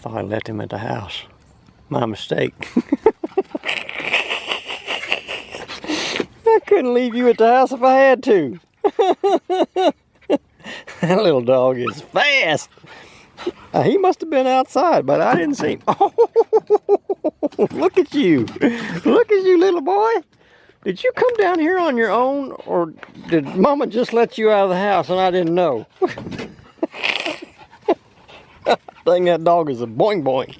thought I left him at the house. My mistake. I couldn't leave you at the house if I had to. That little dog is fast. He must have been outside, but I didn't see him. Oh, look at you. Look at you, little boy. Did you come down here on your own, or did Mama just let you out of the house and I didn't know? I think that dog is a boing boing.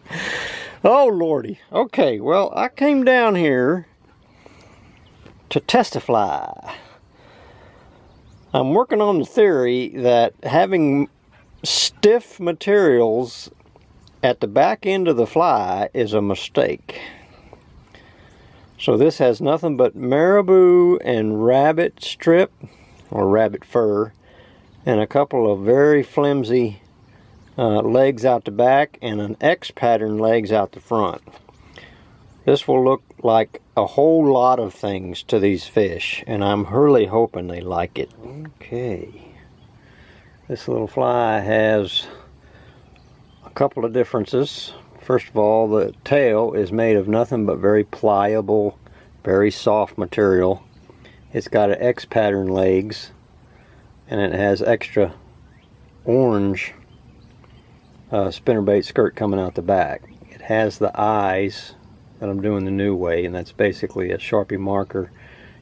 Oh, Lordy. Okay, well, I came down here to testify. I'm working on the theory that having stiff materials at the back end of the fly is a mistake. So this has nothing but marabou and rabbit strip, or rabbit fur, and a couple of very flimsy legs out the back and an X pattern legs out the front. This will look like a whole lot of things to these fish, and I'm really hoping they like it. Okay, this little fly has a couple of differences. First of all, the tail is made of nothing but very pliable, very soft material. It's got an X pattern legs, and it has extra orange spinnerbait skirt coming out the back. It has the eyes that I'm doing the new way, and that's basically a Sharpie marker.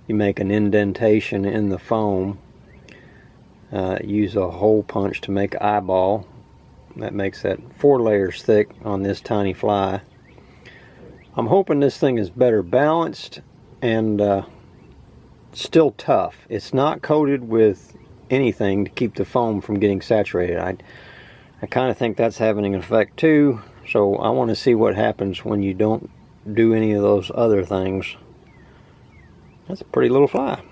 You make an indentation in the foam, use a hole punch to make an eyeball. That makes that 4 layers thick on this tiny fly. I'm hoping this thing is better balanced and still tough. It's not coated with anything to keep the foam from getting saturated. I kind of think that's having an effect too, so I want to see what happens when you don't do any of those other things. That's a pretty little fly.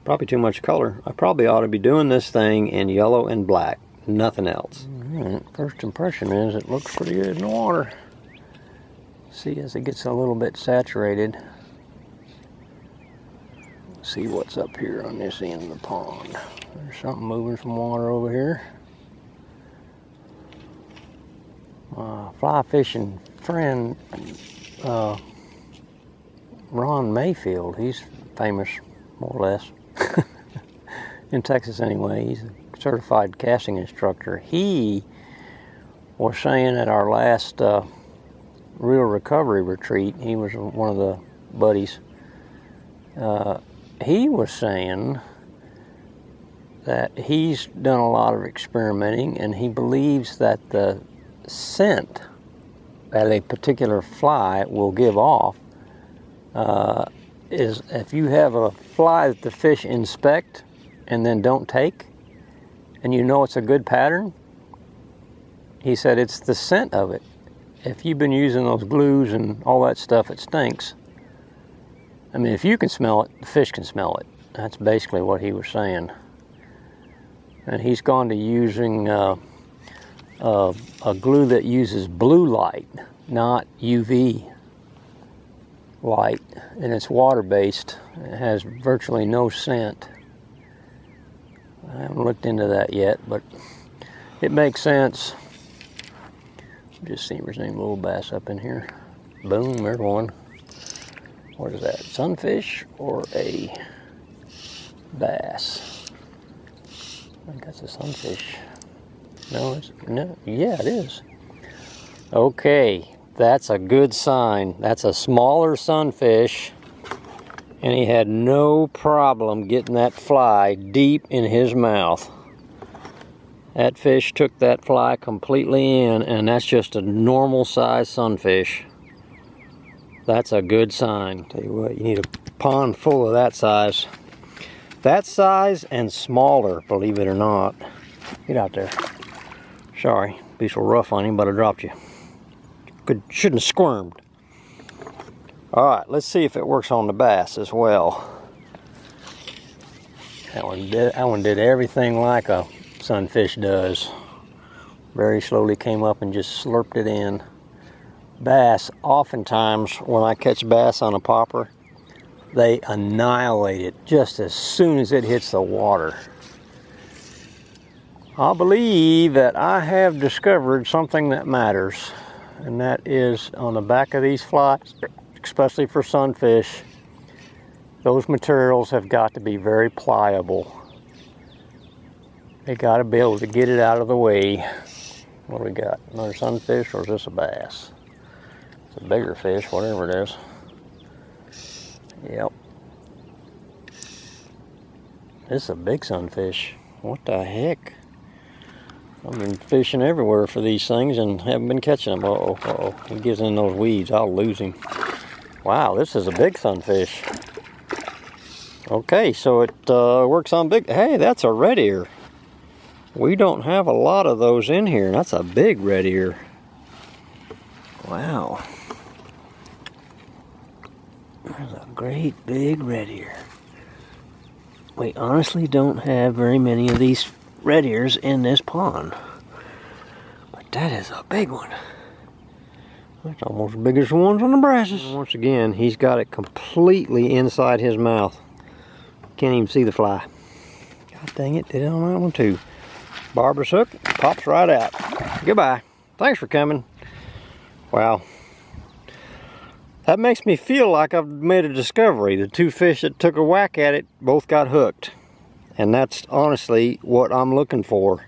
Probably too much color. I probably ought to be doing this thing in yellow and black, nothing else. Alright, first impression is it looks pretty good in the water. See, as it gets a little bit saturated. See what's up here on this end of the pond. There's something moving some water over here. My fly fishing friend Ron Mayfield, he's famous more or less in Texas anyway. He's a certified casting instructor. He was saying at our last real recovery retreat, he was one of the buddies, he was saying that he's done a lot of experimenting, and he believes that the scent that a particular fly will give off is if you have a fly that the fish inspect and then don't take, and you know it's a good pattern, he said it's the scent of it. If you've been using those glues and all that stuff, it stinks. I mean, if you can smell it, the fish can smell it. That's basically what he was saying. And he's gone to using a glue that uses blue light, not UV light, and it's water-based. It has virtually no scent. I haven't looked into that yet, but it makes sense. Just see if there's any little bass up in here. Boom, there's one. What is that, sunfish or a bass? I think that's a sunfish. No, yeah, it is. Okay, that's a good sign. That's a smaller sunfish, and he had no problem getting that fly deep in his mouth. That fish took that fly completely in, and that's just a normal size sunfish. That's a good sign. Tell you what, you need a pond full of that size. That size and smaller, believe it or not. Get out there. Sorry, be so rough on him, but I dropped you. Shouldn't have squirmed. Alright, let's see if it works on the bass as well. That one did everything like a sunfish does. Very slowly came up and just slurped it in. Bass, oftentimes when I catch bass on a popper, they annihilate it just as soon as it hits the water. I believe that I have discovered something that matters. and that is on the back of these flies, especially for sunfish. Those materials have got to be very pliable. They got to be able to get it out of the way. What do we got? Another sunfish, or is this a bass? It's a bigger fish, whatever it is. Yep. This is a big sunfish. What the heck? I've been fishing everywhere for these things and haven't been catching them. Uh-oh, uh-oh. He gets in those weeds, I'll lose him. Wow, this is a big sunfish. Okay, so it works on big. Hey, that's a red ear. We don't have a lot of those in here. That's a big red ear. Wow. There's a great big red ear. We honestly don't have very many of these red ears in this pond. But that is a big one. That's almost as big as the ones on the brasses. Once again, he's got it completely inside his mouth. Can't even see the fly. God dang it, did it on that one too. Barber's hook pops right out. Goodbye. Thanks for coming. Wow. That makes me feel like I've made a discovery. The two fish that took a whack at it both got hooked. And that's honestly what I'm looking for.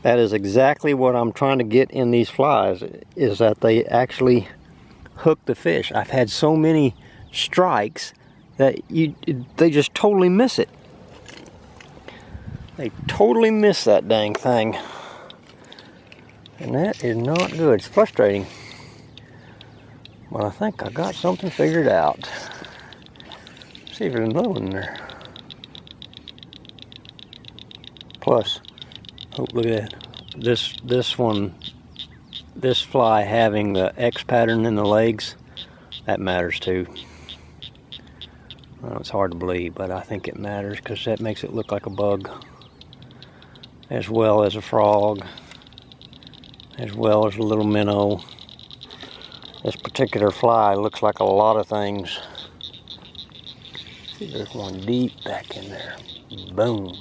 That is exactly what I'm trying to get in these flies, is that they actually hook the fish. I've had so many strikes that they just totally miss it. They totally miss that dang thing. And that is not good. It's frustrating. But I think I got something figured out. Let's see if there's another one in there. Plus, oh, look at that. This fly having the X pattern in the legs, that matters too. Well, it's hard to believe, but I think it matters because that makes it look like a bug, as well as a frog, as well as a little minnow. This particular fly looks like a lot of things. See, there's one deep back in there. Boom.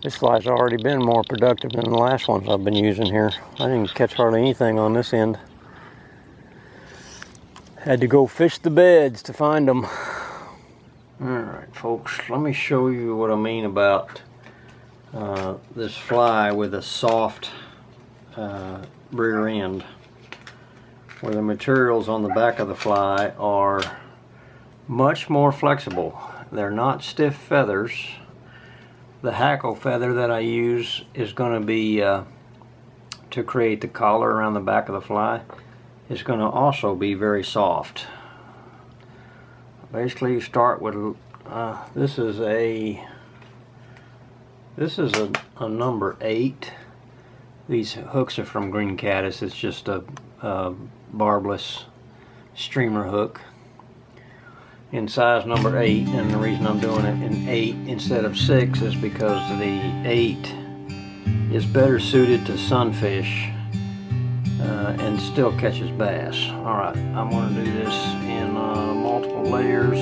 This fly's already been more productive than the last ones I've been using here. I didn't catch hardly anything on this end. Had to go fish the beds to find them. Alright folks, let me show you what I mean about this fly with a soft rear end, where the materials on the back of the fly are much more flexible. They're not stiff feathers. The hackle feather that I use is going to be to create the collar around the back of the fly. Is going to also be very soft. Basically, you start with this is a number 8. These hooks are from Green Caddis. It's just a barbless streamer hook in size number 8, and the reason I'm doing it in 8 instead of 6 is because the 8 is better suited to sunfish and still catches bass. Alright, I'm going to do this in multiple layers.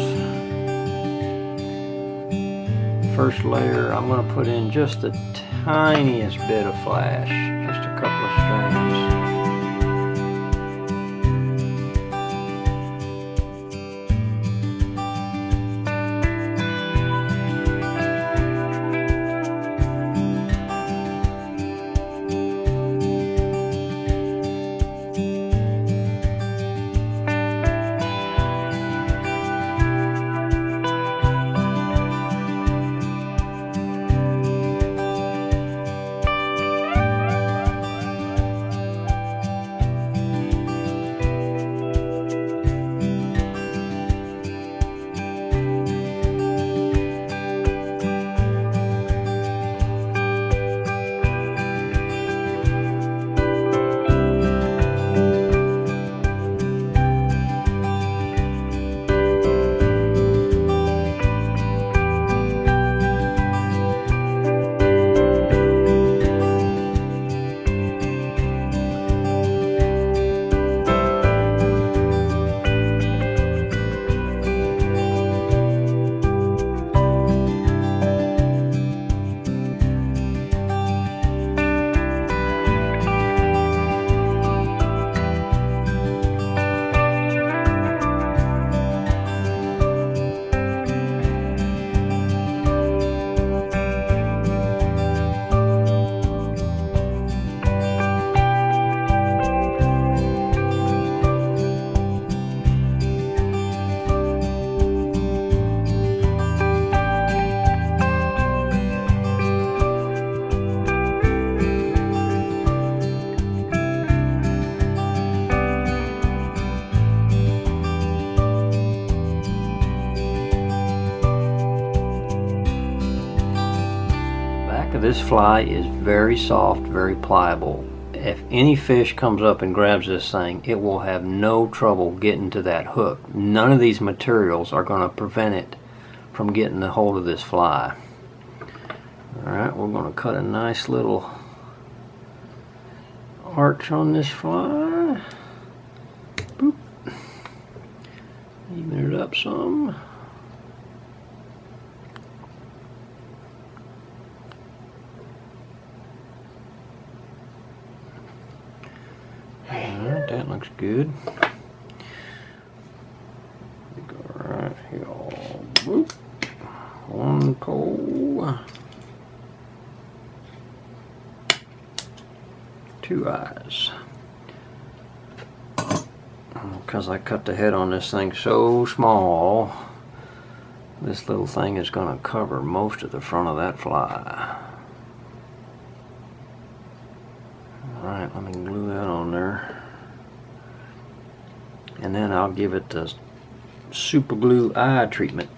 First layer, I'm going to put in just the tiniest bit of flash, just a couple of strands. This fly is very soft, very pliable. If any fish comes up and grabs this thing, it will have no trouble getting to that hook. None of these materials are going to prevent it from getting a hold of this fly. Alright, we're going to cut a nice little arch on this fly. Boop. Even it up some. Alright, that looks good. Go right here. Boop. One pole. Two eyes. Because I cut the head on this thing so small, this little thing is going to cover most of the front of that fly. Alright, let me glue that on there. And then I'll give it the super glue eye treatment.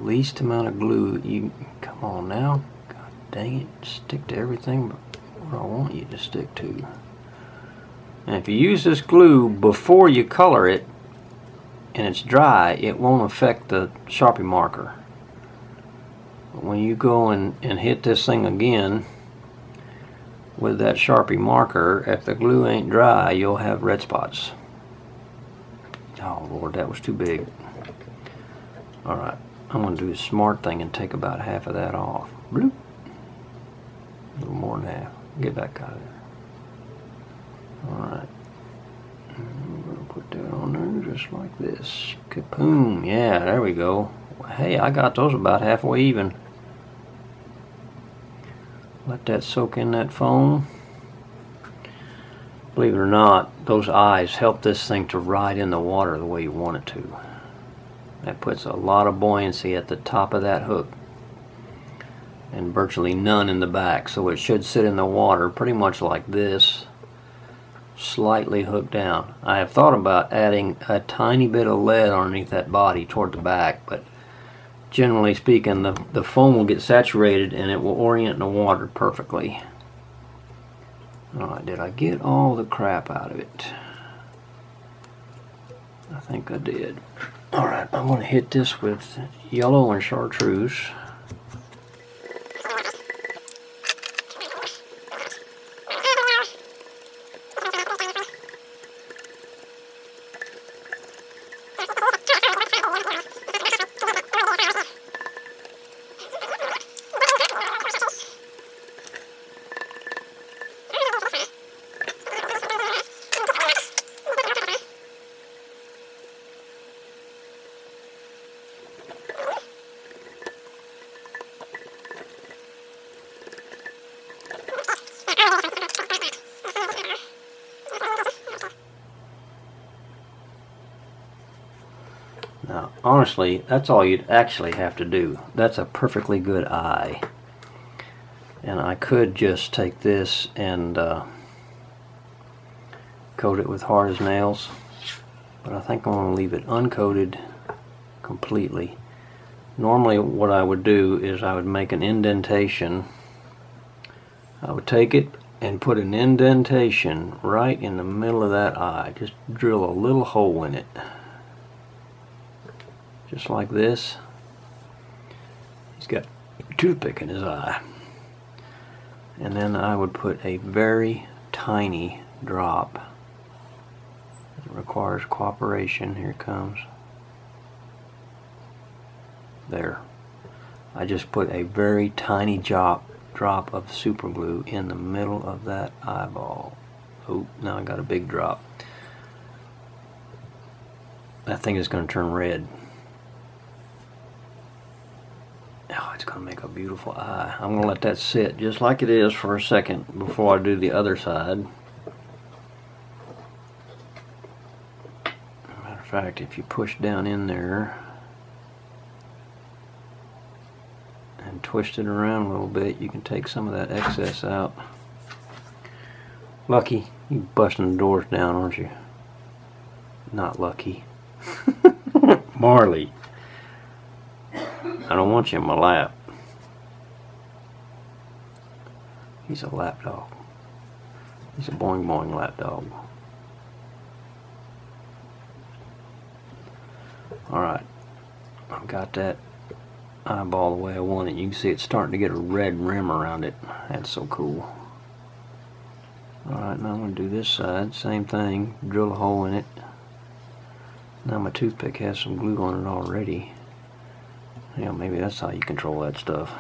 Least amount of glue you come on now. God dang it, stick to everything but what I want you to stick to. And if you use this glue before you color it and it's dry, it won't affect the Sharpie marker. But when you go and hit this thing again with that Sharpie marker, if the glue ain't dry, you'll have red spots. Oh Lord, that was too big. Alright, I'm going to do a smart thing and take about half of that off. Bloop. A little more than half. Get back out of there. Alright. I'm going to put that on there just like this. Kapoom. Yeah, there we go. Hey, I got those about halfway even. Let that soak in that foam. Believe it or not, those eyes help this thing to ride in the water the way you want it to. That puts a lot of buoyancy at the top of that hook and virtually none in the back, so it should sit in the water pretty much like this, slightly hooked down. I have thought about adding a tiny bit of lead underneath that body toward the back, but generally speaking the foam will get saturated and it will orient in the water perfectly. Alright, did I get all the crap out of it? I think I did. Alright, I'm going to hit this with yellow and chartreuse. Now, honestly, that's all you'd actually have to do. That's a perfectly good eye. And I could just take this and coat it with hard as nails, but I think I'm going to leave it uncoated completely. Normally what I would do is I would make an indentation. I would take it and put an indentation right in the middle of that eye. Just drill a little hole in it. Just like this. He's got a toothpick in his eye. And then I would put a very tiny drop. It requires cooperation. Here it comes. There. I just put a very tiny drop of super glue in the middle of that eyeball. Oh, now I got a big drop. That thing is going to turn red. Oh, it's going to make a beautiful eye. I'm going to let that sit just like it is for a second before I do the other side. Matter of fact, if you push down in there and twist it around a little bit, you can take some of that excess out. Lucky, you busting the doors down, aren't you? Not lucky. Marley, I don't want you in my lap. He's a lap dog. He's a boing boing lap dog. Alright, I've got that eyeball the way I want it. You can see it's starting to get a red rim around it. That's so cool. Alright, now I'm going to do this side. Same thing. Drill a hole in it. Now my toothpick has some glue on it already. Yeah, maybe that's how you control that stuff.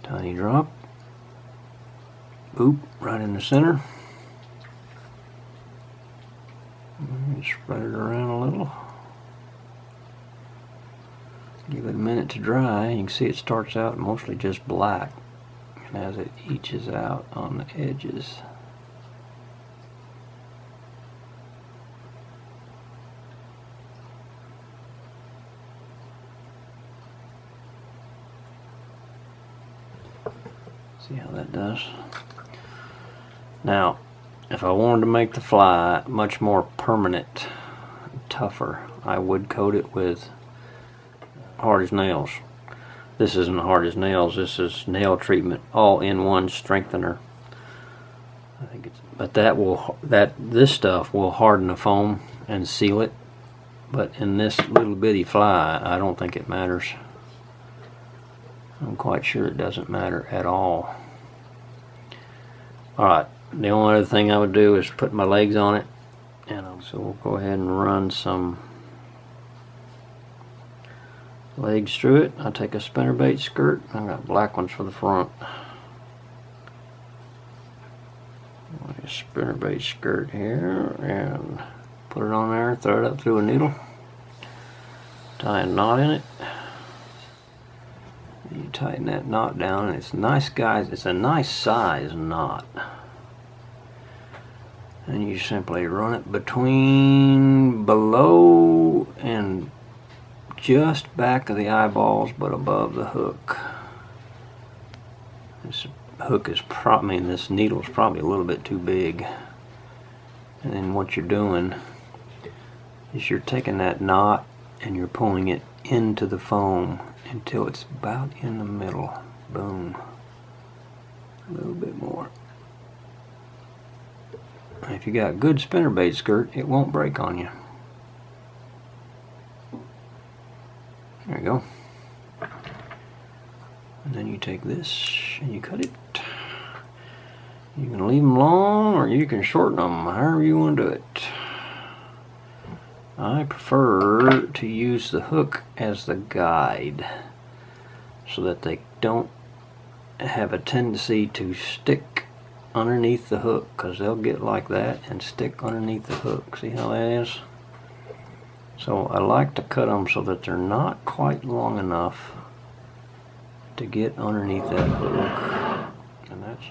Tiny drop. Boop, right in the center. Spread it around a little. Give it a minute to dry. You can see it starts out mostly just black, and as it etches out on the edges, see how that does. Now, if I wanted to make the fly much more permanent, tougher, I would coat it with hard as nails. This isn't hard as nails, this is nail treatment, all-in-one strengthener. I think it's, but this stuff will harden the foam and seal it. But in this little bitty fly, I don't think it matters. I'm quite sure it doesn't matter at all. Alright, the only other thing I would do is put my legs on it. And so we'll go ahead and run some legs through it. I'll take a spinnerbait skirt. I've got black ones for the front. A spinnerbait skirt here and put it on there, throw it up through a needle, tie a knot in it. You tighten that knot down, and it's nice, guys. It's a nice size knot. And you simply run it between below and just back of the eyeballs, but above the hook. This hook is this needle is probably a little bit too big. And then what you're doing is you're taking that knot and you're pulling it into the foam until it's about in the middle. Boom. A little bit more. And if you got a good spinnerbait skirt, it won't break on you. There you go. And then you take this and you cut it. You can leave them long or you can shorten them, however you want to do it. I prefer to use the hook as the guide so that they don't have a tendency to stick underneath the hook, because they'll get like that and stick underneath the hook. See how that is? So I like to cut them so that they're not quite long enough to get underneath that hook. And that's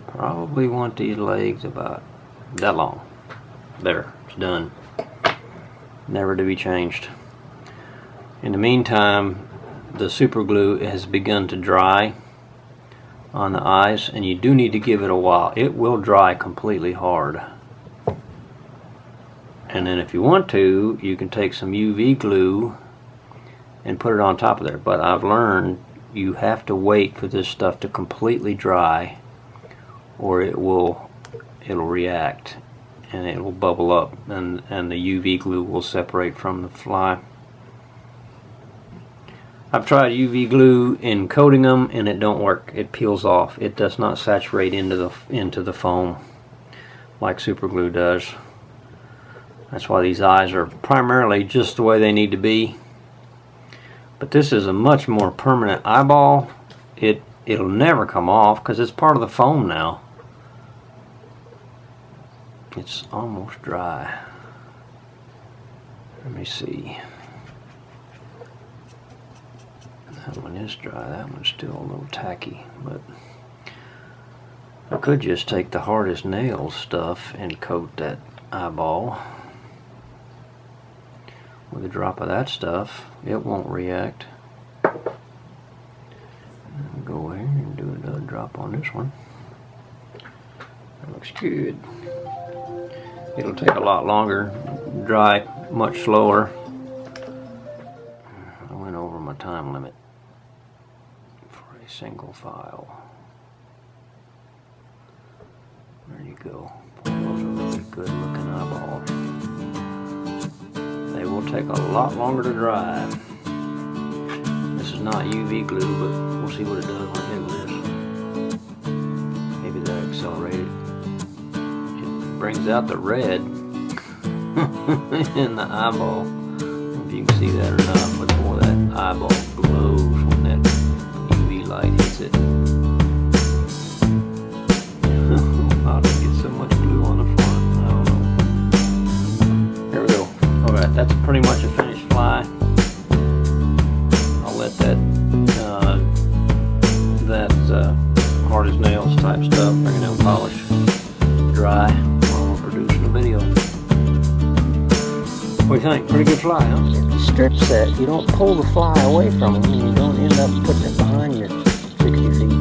probably want these legs about that long. There, it's done. Never to be changed. In the meantime, the super glue has begun to dry on the eyes, and you do need to give it a while. It will dry completely hard. And then if you want to, you can take some UV glue and put it on top of there. But I've learned you have to wait for this stuff to completely dry, or it'll react and it will bubble up, and the UV glue will separate from the fly. I've tried UV glue in coating them and it don't work. It peels off. It does not saturate into the foam like super glue does. That's why these eyes are primarily just the way they need to be. But this is a much more permanent eyeball. It'll never come off because it's part of the foam now. It's almost dry. Let me see. That one is dry. That one's still a little tacky, but I could just take the hardest nails stuff and coat that eyeball with a drop of that stuff. It won't react. Go here and do another drop on this one. That looks good. It'll take a lot longer, dry much slower. I went over my time limit for a single file. There you go. Those are really good looking eyeballs. They will take a lot longer to dry. This is not UV glue, but we'll see what it does when I hit with this. Maybe that accelerated. It brings out the red in the eyeball. If you can see that or not, but boy, that eyeball glows when that UV light hits it. How did I get so much glue on the front? I don't know. Here we go. Alright, that's pretty much a finished fly. I'll let that hard as nails type stuff, fingernail polish, dry while we're producing a video. What do you think? Pretty good fly, huh? It's a strip set. You don't pull the fly away from them and you don't end up putting it behind your 60 feet.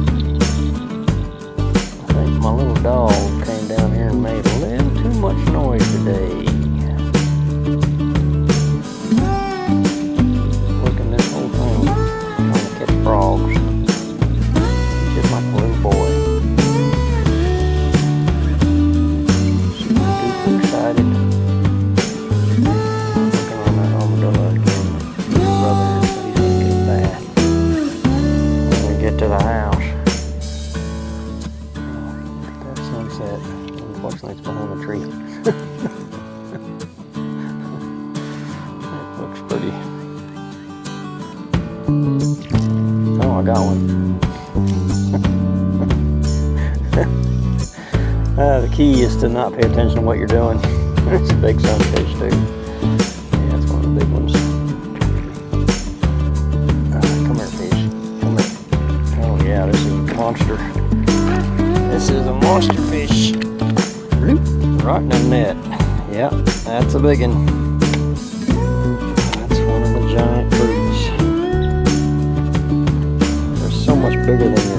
I think my little dog came down here and made a little too much noise today. Working this whole thing, trying to catch frogs. He's just like a little boy. Super excited. Working on that armadillo again. Brother said he's gonna get back when we get to the house. That sunset. Unfortunately, it's behind the tree. It looks pretty. Oh, I got one. The key is to not pay attention to what you're doing. It's a big sunfish too. Yeah, it's one of the big ones. Come here, fish. Come here. Oh yeah, this is a monster. This is a monster fish. Right in the net. Yep, that's a big one. That's one of the giant fruits. They're so much bigger than